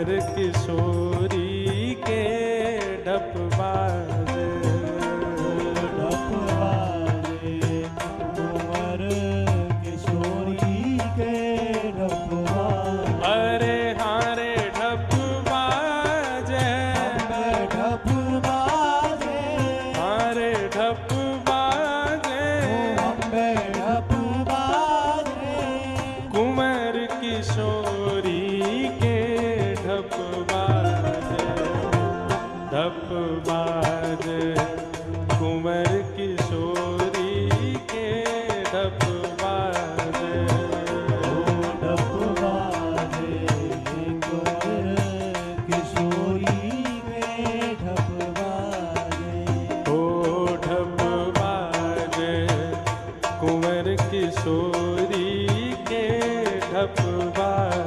कुंवर किशोरी के ढप बाजे, ढप बाजे, कुंवर किशोरी के ढप बाजे। अरे हारे ढप बाजे, ढप बाजे, हारे ढप बाजे, अम्बे ढप बाजे, कुंवर किशोरी के ढप बाजे, ढप बाजे, कुंवर किशोरी के ढप बाजे, ढप बाजे, कुंवर किशोरी के ढप बाजे। ओ ढप बाजे, कुंवर किशोरी के ढप बाजे।